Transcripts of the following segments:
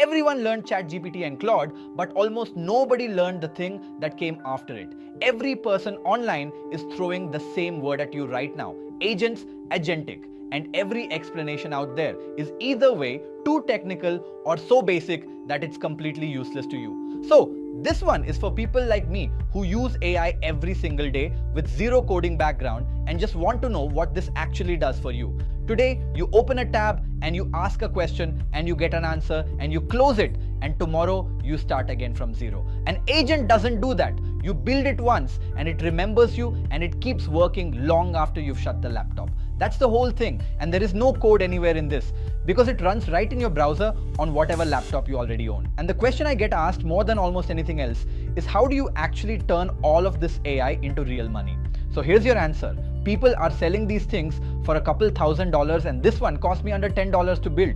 Everyone learned ChatGPT and Claude, but almost nobody learned the thing that came after it. Every person online is throwing the same word at you right now: agents, agentic. And every explanation out there is either way too technical or so basic that it's completely useless to you. So this one is for people like me who use AI every single day with zero coding background and just want to know what this actually does for you. Today, you open a tab and you ask a question and you get an answer and you close it, and tomorrow you start again from zero. An agent doesn't do that. You build it once and it remembers you and it keeps working long after you've shut the laptop. That's the whole thing, and there is no code anywhere in this because it runs right in your browser on whatever laptop you already own. And the question I get asked more than almost anything else is, how do you actually turn all of this AI into real money? So here's your answer. People are selling these things for a couple $1,000s, and this one cost me under $10 to build.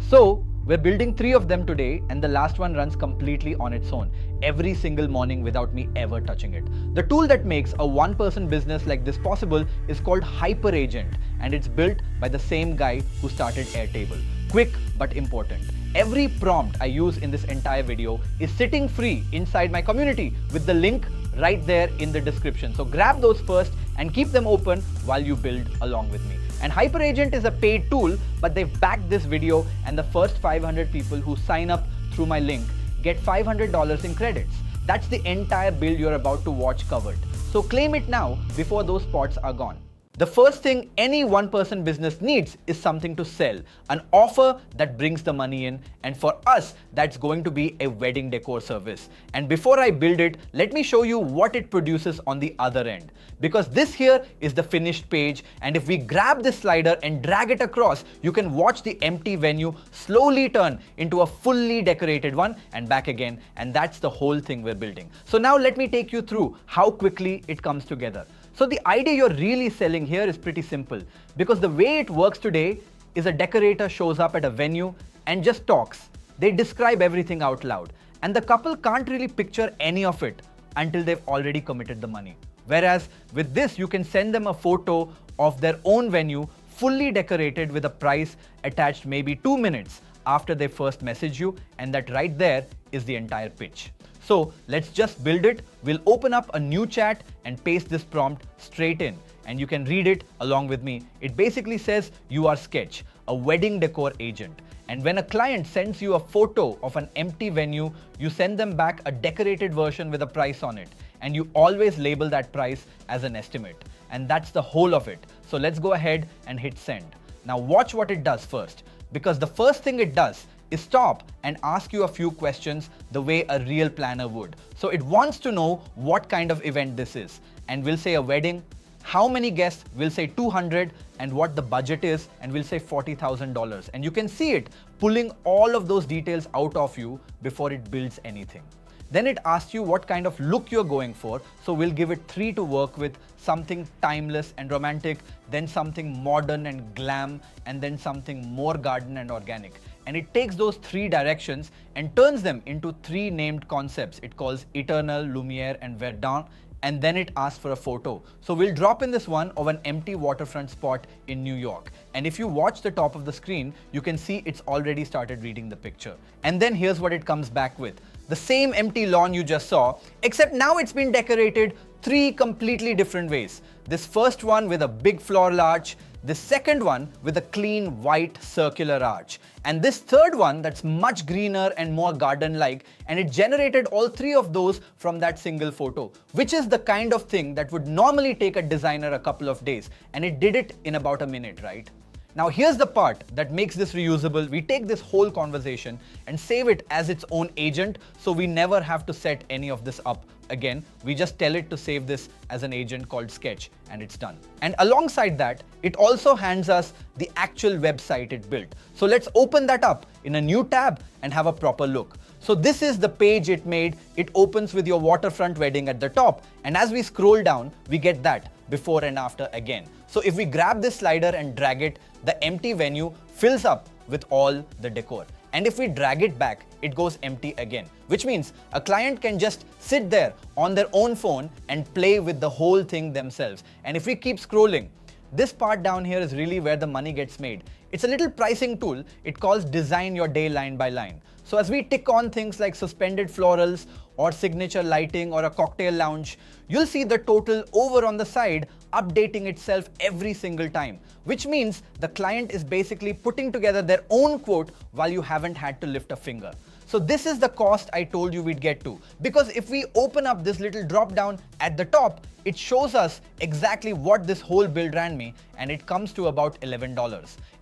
So we're building 3 of them today, and the last one runs completely on its own every single morning without me ever touching it. The tool that makes a one-person business like this possible is called Hyperagent, and it's built by the same guy who started Airtable. Quick but important. Every prompt I use in this entire video is sitting free inside my community with the link right there in the description. So grab those first and keep them open while you build along with me. And Hyperagent is a paid tool, but they've backed this video, and the first 500 people who sign up through my link get $500 in credits. That's the entire build you're about to watch covered. So claim it now before those spots are gone. The first thing any one-person business needs is something to sell, an offer that brings the money in, and for us, that's going to be a wedding decor service. And before I build it, let me show you what it produces on the other end. Because this here is the finished page, and if we grab this slider and drag it across, you can watch the empty venue slowly turn into a fully decorated one and back again, and that's the whole thing we're building. So now let me take you through how quickly it comes together. So the idea you're really selling here is pretty simple, because the way it works today is a decorator shows up at a venue and just talks. They describe everything out loud, and the couple can't really picture any of it until they've already committed the money. Whereas with this, you can send them a photo of their own venue fully decorated with a price attached maybe 2 minutes after they first message you, and that right there is the entire pitch. So let's just build it. We'll open up a new chat and paste this prompt straight in, and you can read it along with me. It basically says, you are Sketch, a wedding decor agent. And when a client sends you a photo of an empty venue, you send them back a decorated version with a price on it. And you always label that price as an estimate. And that's the whole of it. So let's go ahead and hit send. Now watch what it does first, because the first thing it does is stop and ask you a few questions the way a real planner would. So it wants to know what kind of event this is, and we'll say a wedding. How many guests? We'll say 200, and what the budget is, and we'll say $40,000. And you can see it pulling all of those details out of you before it builds anything. Then it asks you what kind of look you're going for, so we'll give it 3 to work with: something timeless and romantic, then something modern and glam, and then something more garden and organic. And it takes those 3 directions and turns them into 3 named concepts. It calls Eternal, Lumiere, and Verdun, and then it asks for a photo. So we'll drop in this one of an empty waterfront spot in New York. And if you watch the top of the screen, you can see it's already started reading the picture. And then here's what it comes back with. The same empty lawn you just saw, except now it's been decorated 3 completely different ways. This first one with a big floral arch, the second one with a clean white circular arch, and this third one that's much greener and more garden-like, and it generated all 3 of those from that single photo, which is the kind of thing that would normally take a designer a couple of days, and it did it in about a minute, right? Now here's the part that makes this reusable. We take this whole conversation and save it as its own agent, so we never have to set any of this up again. We just tell it to save this as an agent called Sketch, and it's done. And alongside that, it also hands us the actual website it built. So let's open that up in a new tab and have a proper look. So this is the page it made. It opens with your waterfront wedding at the top, and as we scroll down, we get that before and after again. So if we grab this slider and drag it, the empty venue fills up with all the decor. And if we drag it back, it goes empty again, which means a client can just sit there on their own phone and play with the whole thing themselves. And if we keep scrolling, this part down here is really where the money gets made. It's a little pricing tool. It calls Design Your Day Line by Line. So as we tick on things like suspended florals or signature lighting or a cocktail lounge, you'll see the total over on the side updating itself every single time, which means the client is basically putting together their own quote while you haven't had to lift a finger. So this is the cost I told you we'd get to, because if we open up this little drop down at the top, it shows us exactly what this whole build ran me, and it comes to about $11.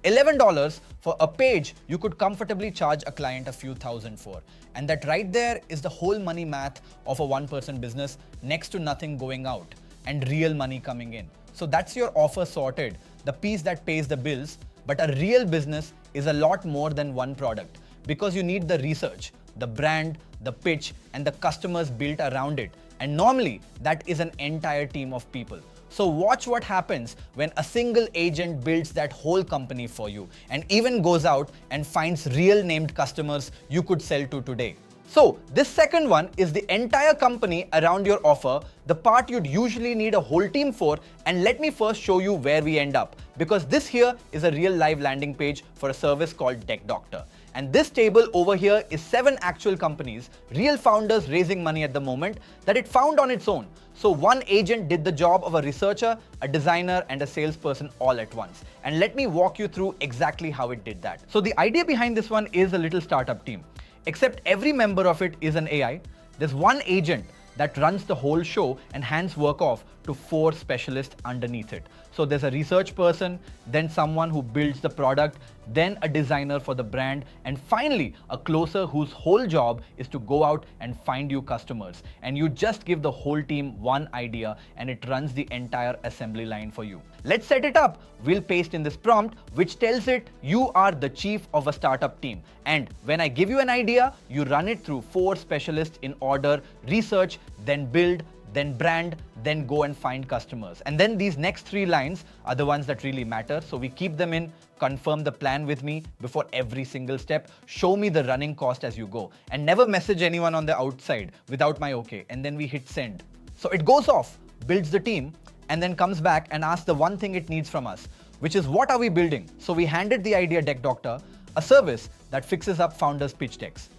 $11 for a page you could comfortably charge a client a few thousand for. And that right there is the whole money math of a one-person business, next to nothing going out and real money coming in. So that's your offer sorted, the piece that pays the bills. But a real business is a lot more than one product, because you need the research, the brand, the pitch, and the customers built around it. And normally that is an entire team of people. So watch what happens when a single agent builds that whole company for you and even goes out and finds real named customers you could sell to today. So this second one is the entire company around your offer, the part you'd usually need a whole team for. And let me first show you where we end up, because this here is a real live landing page for a service called Tech Doctor. And this table over here is 7 actual companies, real founders raising money at the moment, that it found on its own. So one agent did the job of a researcher, a designer, and a salesperson all at once. And let me walk you through exactly how it did that. So the idea behind this one is a little startup team, except every member of it is an AI. There's one agent that runs the whole show and hands work off to 4 specialists underneath it. So there's a research person, then someone who builds the product, then a designer for the brand, and finally a closer whose whole job is to go out and find you customers. And you just give the whole team one idea and it runs the entire assembly line for you. Let's set it up. We'll paste in this prompt which tells it you are the chief of a startup team. And when I give you an idea, you run it through 4 specialists in order: research, then build, then brand, then go and find customers. And then these next 3 lines are the ones that really matter. So we keep them in: confirm the plan with me before every single step, show me the running cost as you go, and never message anyone on the outside without my okay. And then we hit send. So it goes off, builds the team, and then comes back and asks the one thing it needs from us, which is what are we building? So we handed the idea Tech Doctor, a service that fixes up founders' pitch decks.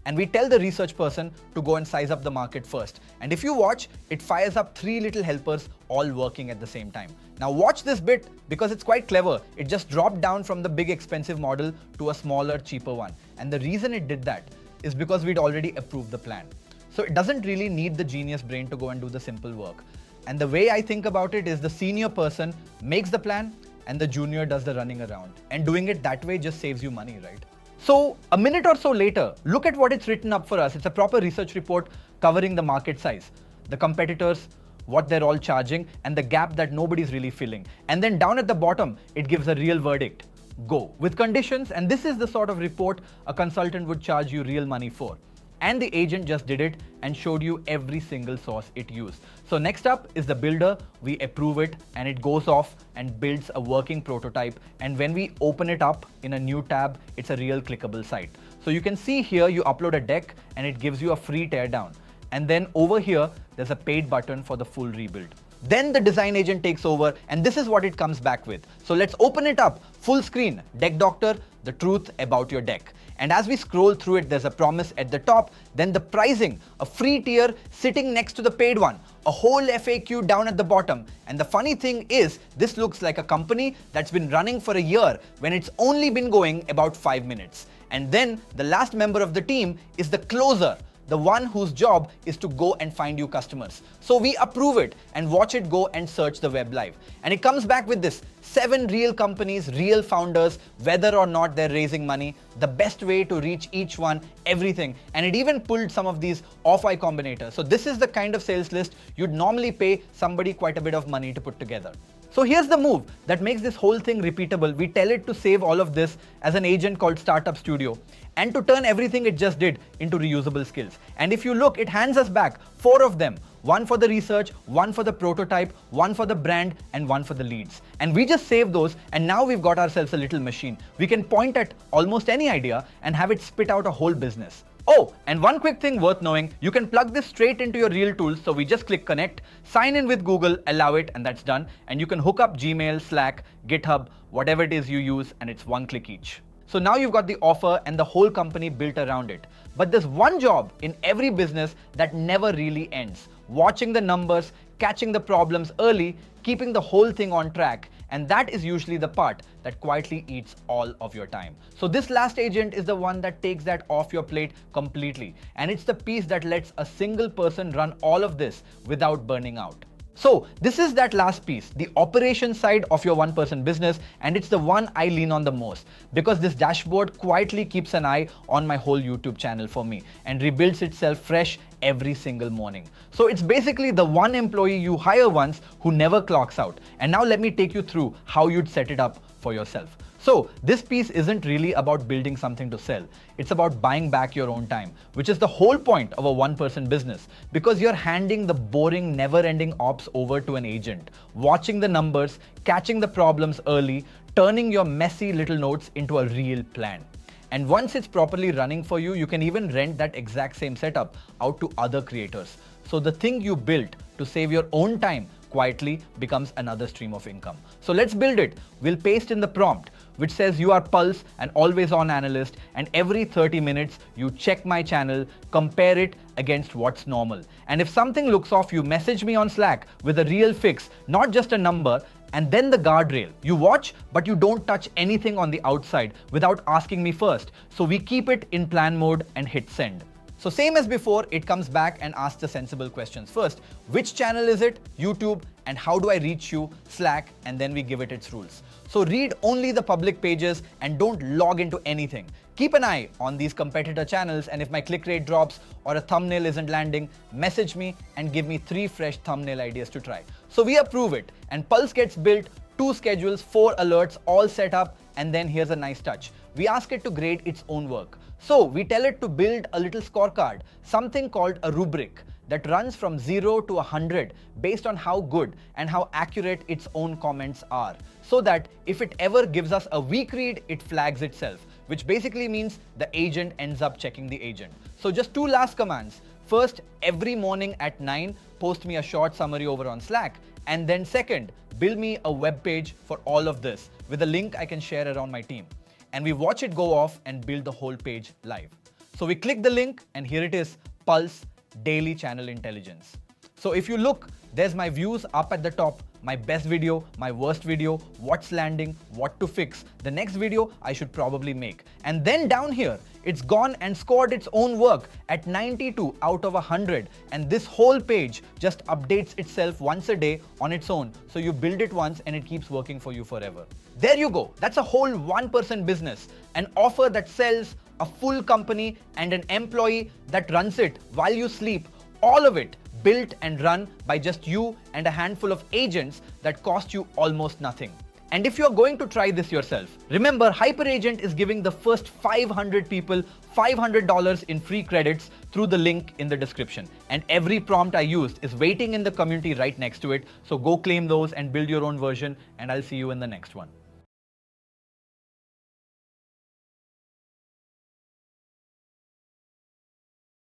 And we tell the research person to go and size up the market first. And if you watch, it fires up 3 little helpers all working at the same time. Now watch this bit, because it's quite clever. It just dropped down from the big expensive model to a smaller, cheaper one. And the reason it did that is because we'd already approved the plan. So it doesn't really need the genius brain to go and do the simple work. And the way I think about it is the senior person makes the plan and the junior does the running around. And doing it that way just saves you money, right? So a minute or so later, look at what it's written up for us. It's a proper research report covering the market size, the competitors, what they're all charging, and the gap that nobody's really filling. And then down at the bottom, it gives a real verdict: go, with conditions. And this is the sort of report a consultant would charge you real money for. And the agent just did it and showed you every single source it used. So next up is the builder. We approve it and it goes off and builds a working prototype. And when we open it up in a new tab, it's a real clickable site. So you can see here, you upload a deck and it gives you a free teardown. And then over here, there's a paid button for the full rebuild. Then the design agent takes over and this is what it comes back with. So let's open it up, full screen, Tech Doctor, the truth about your deck. And as we scroll through it, there's a promise at the top, then the pricing, a free tier sitting next to the paid one, a whole FAQ down at the bottom. And the funny thing is, this looks like a company that's been running for a year when it's only been going about 5 minutes. And then the last member of the team is the closer, the one whose job is to go and find you customers. So we approve it and watch it go and search the web live. And it comes back with this: 7 real companies, real founders, whether or not they're raising money, the best way to reach each one, everything. And it even pulled some of these off-eye combinators. So this is the kind of sales list you'd normally pay somebody quite a bit of money to put together. So here's the move that makes this whole thing repeatable. We tell it to save all of this as an agent called Startup Studio and to turn everything it just did into reusable skills. And if you look, it hands us back 4 of them. 1 for the research, 1 for the prototype, 1 for the brand, and 1 for the leads. And we just save those, and now we've got ourselves a little machine. We can point at almost any idea and have it spit out a whole business. Oh, and one quick thing worth knowing, you can plug this straight into your real tools. So we just click connect, sign in with Google, allow it, and that's done. And you can hook up Gmail, Slack, GitHub, whatever it is you use, and it's 1 click each. So now you've got the offer and the whole company built around it. But there's one job in every business that never really ends: watching the numbers, catching the problems early, keeping the whole thing on track. And that is usually the part that quietly eats all of your time. So this last agent is the one that takes that off your plate completely. And it's the piece that lets a single person run all of this without burning out. So this is that last piece, the operation side of your one-person business, and it's the one I lean on the most because this dashboard quietly keeps an eye on my whole YouTube channel for me and rebuilds itself fresh every single morning. So it's basically the one employee you hire once who never clocks out. And now let me take you through how you'd set it up for yourself. So this piece isn't really about building something to sell. It's about buying back your own time, which is the whole point of a one-person business, because you're handing the boring, never-ending ops over to an agent, watching the numbers, catching the problems early, turning your messy little notes into a real plan. And once it's properly running for you, you can even rent that exact same setup out to other creators. So the thing you built to save your own time quietly becomes another stream of income. So let's build it. We'll paste in the prompt, which says you are Pulse, an always-on analyst, and every 30 minutes you check my channel, compare it against what's normal. And if something looks off, you message me on Slack with a real fix, not just a number, and then the guardrail. You watch, but you don't touch anything on the outside without asking me first. So we keep it in plan mode and hit send. So same as before, it comes back and asks the sensible questions. First, which channel is it? YouTube. And how do I reach you? Slack. And then we give it its rules. So read only the public pages and don't log into anything. Keep an eye on these competitor channels, and if my click rate drops or a thumbnail isn't landing, message me and give me 3 fresh thumbnail ideas to try. So we approve it, and Pulse gets built, 2 schedules, 4 alerts, all set up, and then here's a nice touch. We ask it to grade its own work. So we tell it to build a little scorecard, something called a rubric, that runs from 0 to 100 based on how good and how accurate its own comments are, so that if it ever gives us a weak read, it flags itself, which basically means the agent ends up checking the agent. So just 2 last commands. First, every morning at 9, post me a short summary over on Slack. And then second, build me a web page for all of this with a link I can share around my team. And we watch it go off and build the whole page live. So we click the link and here it is, Pulse Daily Channel Intelligence. So if you look, there's my views up at the top, my best video, my worst video, what's landing, what to fix, the next video I should probably make. And then down here, it's gone and scored its own work at 92 out of 100. And this whole page just updates itself once a day on its own. So you build it once and it keeps working for you forever. There you go. That's a whole one-person business, an offer that sells, a full company, and an employee that runs it while you sleep. All of it built and run by just you and a handful of agents that cost you almost nothing. And if you're going to try this yourself, remember Hyperagent is giving the first 500 people $500 in free credits through the link in the description. And every prompt I used is waiting in the community right next to it. So go claim those and build your own version, and I'll see you in the next one.